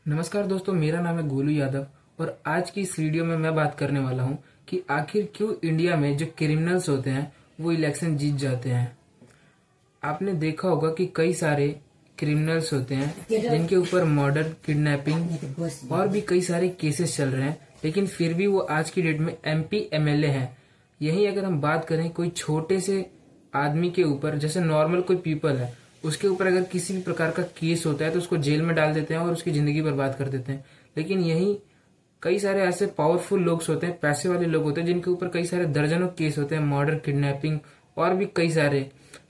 नमस्कार दोस्तों, मेरा नाम है गोलू यादव और आज की इस वीडियो में मैं बात करने वाला हूं कि आखिर क्यों इंडिया में जो क्रिमिनल्स होते हैं वो इलेक्शन जीत जाते हैं। आपने देखा होगा कि कई सारे क्रिमिनल्स होते हैं जिनके ऊपर मर्डर, किडनैपिंग और भी कई सारे केसेस चल रहे हैं, लेकिन फिर भी वो आज की डेट में एमपी एमएलए हैं। यही अगर हम बात करें कोई छोटे से आदमी के ऊपर, जैसे नॉर्मल कोई पीपल है, उसके ऊपर अगर किसी भी प्रकार का केस होता है तो उसको जेल में डाल देते हैं और उसकी जिंदगी बर्बाद कर देते हैं। लेकिन यही कई सारे ऐसे पावरफुल लोग होते हैं, पैसे वाले लोग होते हैं, जिनके ऊपर कई सारे दर्जनों केस होते हैं, मर्डर, किडनैपिंग और भी कई सारे,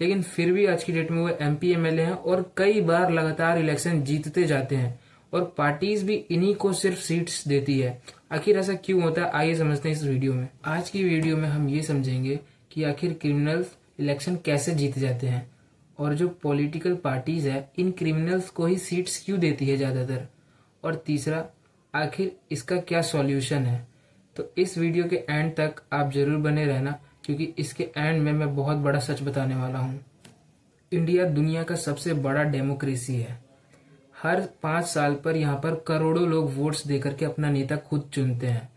लेकिन फिर भी आज की डेट में वो एमपी एमएलए हैं और कई बार लगातार इलेक्शन जीतते जाते हैं और पार्टीज भी इन्हीं को सिर्फ सीट्स देती है। आखिर ऐसा क्यों होता है, आइए समझते हैं इस वीडियो में। आज की वीडियो में हम ये समझेंगे कि आखिर क्रिमिनल्स इलेक्शन कैसे जीत जाते हैं और जो पॉलिटिकल पार्टीज है इन क्रिमिनल्स को ही सीट्स क्यों देती है ज्यादातर, और तीसरा आखिर इसका क्या सॉल्यूशन है। तो इस वीडियो के एंड तक आप जरूर बने रहना, क्योंकि इसके एंड में मैं बहुत बड़ा सच बताने वाला हूँ। इंडिया दुनिया का सबसे बड़ा डेमोक्रेसी है। हर 5 साल पर यहाँ पर करोड़ों लोग वोट्स देकर के अपना नेता खुद चुनते हैं।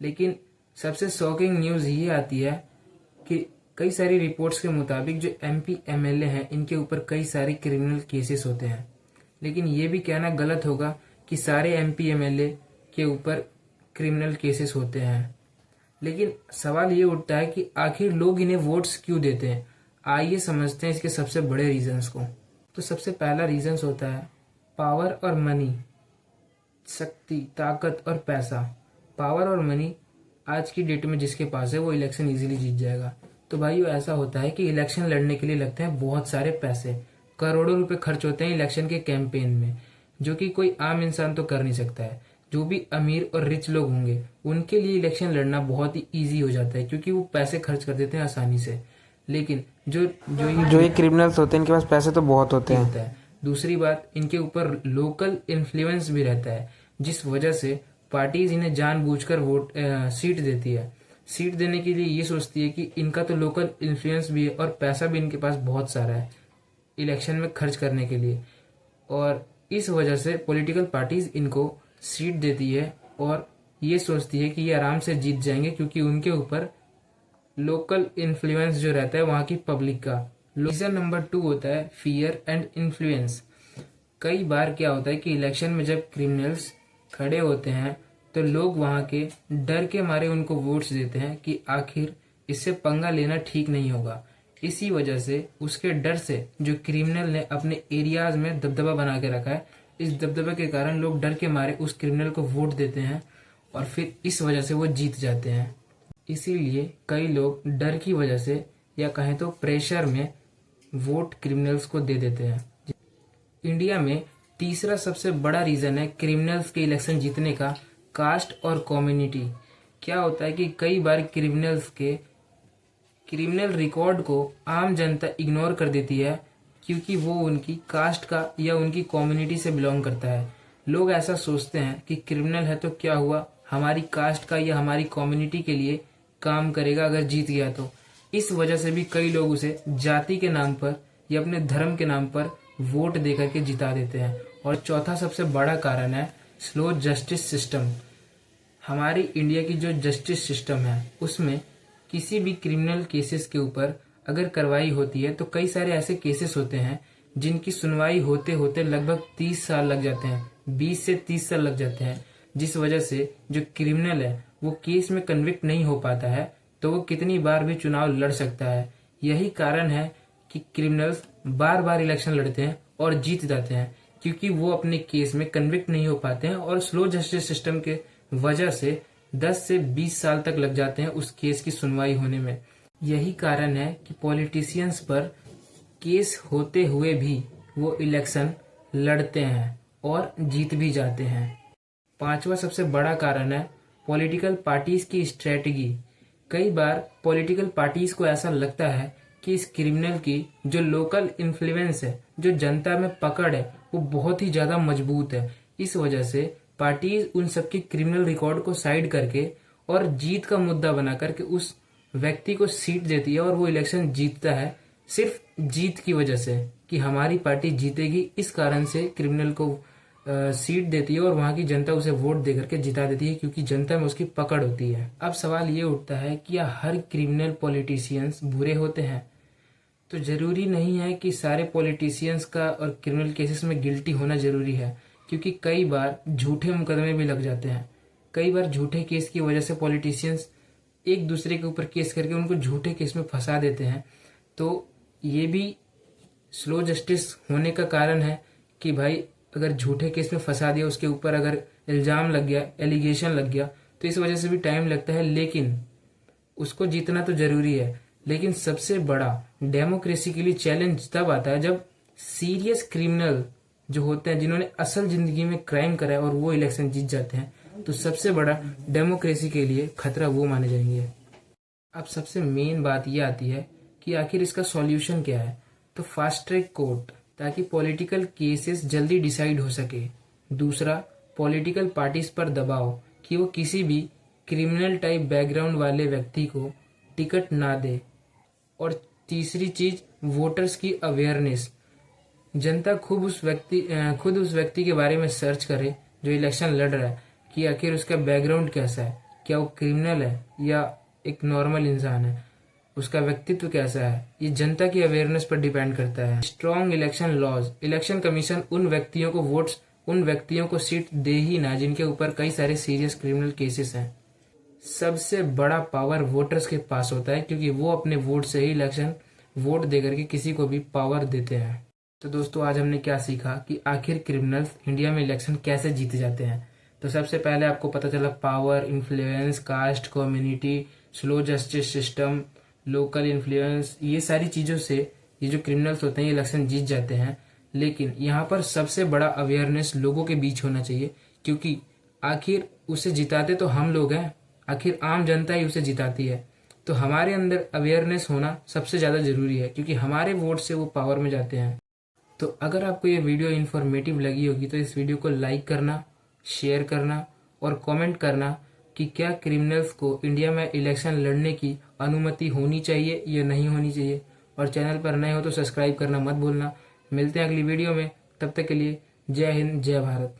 लेकिन सबसे शॉकिंग न्यूज ये आती है कि कई सारी रिपोर्ट्स के मुताबिक जो एमपी एमएलए हैं इनके ऊपर कई सारे क्रिमिनल केसेस होते हैं। लेकिन ये भी कहना गलत होगा कि सारे एमपी एमएलए के ऊपर क्रिमिनल केसेस होते हैं। लेकिन सवाल ये उठता है कि आखिर लोग इन्हें वोट्स क्यों देते हैं। आइए समझते हैं इसके सबसे बड़े रीजंस को। तो सबसे पहला रीजंस होता है पावर और मनी, शक्ति, ताकत और पैसा। पावर और मनी आज की डेट में जिसके पास है वो इलेक्शन इजीली जीत जाएगा। तो भाइयों, ऐसा होता है कि इलेक्शन लड़ने के लिए लगते हैं बहुत सारे पैसे, करोड़ों रुपए खर्च होते हैं इलेक्शन के कैंपेन में, जो कि कोई आम इंसान तो कर नहीं सकता है। जो भी अमीर और रिच लोग होंगे उनके लिए इलेक्शन लड़ना बहुत ही इजी हो जाता है, क्योंकि वो पैसे खर्च कर देते हैं आसानी से। लेकिन जो ये क्रिमिनल्स होते हैं इनके पास पैसे तो बहुत होते हैं। दूसरी बात, इनके ऊपर लोकल इन्फ्लुएंस भी रहता है, जिस वजह से पार्टीज इन्हें जानबूझकर वोट सीट देती है। सीट देने के लिए ये सोचती है कि इनका तो लोकल इन्फ्लुएंस भी है और पैसा भी इनके पास बहुत सारा है इलेक्शन में खर्च करने के लिए, और इस वजह से पॉलिटिकल पार्टीज इनको सीट देती है और ये सोचती है कि ये आराम से जीत जाएंगे, क्योंकि उनके ऊपर लोकल इन्फ्लुएंस जो रहता है वहां की पब्लिक का। रीजन नंबर 2 होता है फियर एंड इन्फ्लुएंस। कई बार क्या होता है कि इलेक्शन में जब क्रिमिनल्स खड़े होते हैं तो लोग वहां के डर के मारे उनको वोट्स देते हैं कि आखिर इससे पंगा लेना ठीक नहीं होगा। इसी वजह से, उसके डर से जो क्रिमिनल ने अपने एरियाज में दबदबा बना के रखा है, इस दबदबे के कारण लोग डर के मारे उस क्रिमिनल को वोट देते हैं और फिर इस वजह से वो जीत जाते हैं। इसीलिए कई लोग डर की वजह से, या कहें तो प्रेशर में, वोट क्रिमिनल्स को दे देते हैं। इंडिया में तीसरा सबसे बड़ा रीजन है क्रिमिनल्स के इलेक्शन जीतने का, कास्ट और कम्युनिटी। क्या होता है कि कई बार क्रिमिनल्स के क्रिमिनल रिकॉर्ड को आम जनता इग्नोर कर देती है, क्योंकि वो उनकी कास्ट का या उनकी कम्युनिटी से बिलोंग करता है। लोग ऐसा सोचते हैं कि क्रिमिनल है तो क्या हुआ, हमारी कास्ट का या हमारी कम्युनिटी के लिए काम करेगा अगर जीत गया तो। इस वजह से भी कई लोग उसे जाति के नाम पर या अपने धर्म के नाम पर वोट देकर के जिता देते हैं। और चौथा सबसे बड़ा कारण है स्लो जस्टिस सिस्टम। हमारी इंडिया की जो जस्टिस सिस्टम है उसमें किसी भी क्रिमिनल केसेस के ऊपर अगर कार्रवाई होती है तो कई सारे ऐसे केसेस होते हैं जिनकी सुनवाई होते होते लगभग 30 साल लग जाते हैं, 20 से 30 साल लग जाते हैं, जिस वजह से जो क्रिमिनल है वो केस में कन्विक्ट नहीं हो पाता है, तो वो कितनी बार भी चुनाव लड़ सकता है। यही कारण है कि क्रिमिनल्स बार बार इलेक्शन लड़ते हैं और जीत जाते हैं, क्योंकि वो अपने केस में कन्विक्ट नहीं हो पाते हैं और स्लो जस्टिस सिस्टम के वजह से 10 से 20 साल तक लग जाते हैं उस केस की सुनवाई होने में। यही कारण है कि पॉलिटिशियंस पर केस होते हुए भी वो इलेक्शन लड़ते हैं और जीत भी जाते हैं। पांचवा सबसे बड़ा कारण है पॉलिटिकल पार्टीज की स्ट्रेटजी। कई बार पॉलिटिकल पार्टीज को ऐसा लगता है कि इस क्रिमिनल की जो लोकल इन्फ्लुएंस है, जो जनता में पकड़ है, वो बहुत ही ज्यादा मजबूत है। इस वजह से पार्टीज उन सबके क्रिमिनल रिकॉर्ड को साइड करके और जीत का मुद्दा बना करके उस व्यक्ति को सीट देती है और वो इलेक्शन जीतता है, सिर्फ जीत की वजह से कि हमारी पार्टी जीतेगी, इस कारण से क्रिमिनल को सीट देती है और वहां की जनता उसे वोट दे करके जिता देती है, क्योंकि जनता में उसकी पकड़ होती है। अब सवाल ये उठता है कि क्या हर क्रिमिनल पॉलिटिशियंस बुरे होते हैं? तो जरूरी नहीं है कि सारे पॉलिटिशियंस का और क्रिमिनल केसेस में गिल्टी होना जरूरी है, क्योंकि कई बार झूठे मुकदमे भी लग जाते हैं। कई बार झूठे केस की वजह से पॉलिटिशियंस एक दूसरे के ऊपर केस करके उनको झूठे केस में फंसा देते हैं। तो ये भी स्लो जस्टिस होने का कारण है कि भाई अगर झूठे केस में फंसा दिया, उसके ऊपर अगर इल्जाम लग गया, एलिगेशन लग गया, तो इस वजह से भी टाइम लगता है, लेकिन उसको जीतना तो जरूरी है। लेकिन सबसे बड़ा डेमोक्रेसी के लिए चैलेंज तब आता है जब सीरियस क्रिमिनल जो होते हैं, जिन्होंने असल जिंदगी में क्राइम करा है, और वो इलेक्शन जीत जाते हैं। तो सबसे बड़ा डेमोक्रेसी के लिए खतरा वो माने जाएंगे। अब सबसे मेन बात ये आती है कि आखिर इसका सॉल्यूशन क्या है। तो फास्ट ट्रैक कोर्ट, ताकि पॉलिटिकल केसेस जल्दी डिसाइड हो सके। दूसरा, पॉलिटिकल पार्टीज पर दबाव कि वो किसी भी क्रिमिनल टाइप बैकग्राउंड वाले व्यक्ति को टिकट ना दे। और तीसरी चीज, वोटर्स की अवेयरनेस। जनता खुद उस व्यक्ति के बारे में सर्च करे जो इलेक्शन लड़ रहा है, कि आखिर उसका बैकग्राउंड कैसा है, क्या वो क्रिमिनल है या एक नॉर्मल इंसान है, उसका व्यक्तित्व कैसा है। ये जनता की अवेयरनेस पर डिपेंड करता है। Strong election laws, election commission उन व्यक्तियों को सीट दे ही ना जिनके ऊपर कई सारे सीरियस क्रिमिनल केसेस हैं। सबसे बड़ा पावर वोटर्स के पास होता है, क्योंकि वो अपने वोट से ही इलेक्शन वोट दे करके किसी को भी पावर देते हैं। तो दोस्तों, आज हमने क्या सीखा कि आखिर क्रिमिनल्स इंडिया में इलेक्शन कैसे जीते जाते हैं। तो सबसे पहले आपको पता चला power, influence, caste, community, slow justice system, local influence, ये सारी चीजों से ये जो क्रिमिनल्स होते हैं इलेक्शन जीत जाते हैं। लेकिन यहाँ पर सबसे बड़ा अवेयरनेस लोगों के बीच होना चाहिए, क्योंकि आखिर उसे जिताते तो हम लोग हैं, आखिर आम जनता ही उसे जिताती है। तो हमारे अंदर अवेयरनेस होना सबसे ज्यादा जरूरी है, क्योंकि हमारे वोट से वो पावर में जाते हैं। तो अगर आपको ये वीडियो इन्फॉर्मेटिव लगी होगी तो इस वीडियो को लाइक करना, शेयर करना और कमेंट करना कि क्या क्रिमिनल्स को इंडिया में इलेक्शन लड़ने की अनुमति होनी चाहिए या नहीं होनी चाहिए। और चैनल पर नए हो तो सब्सक्राइब करना मत भूलना। मिलते हैं अगली वीडियो में, तब तक के लिए जय हिंद, जय भारत।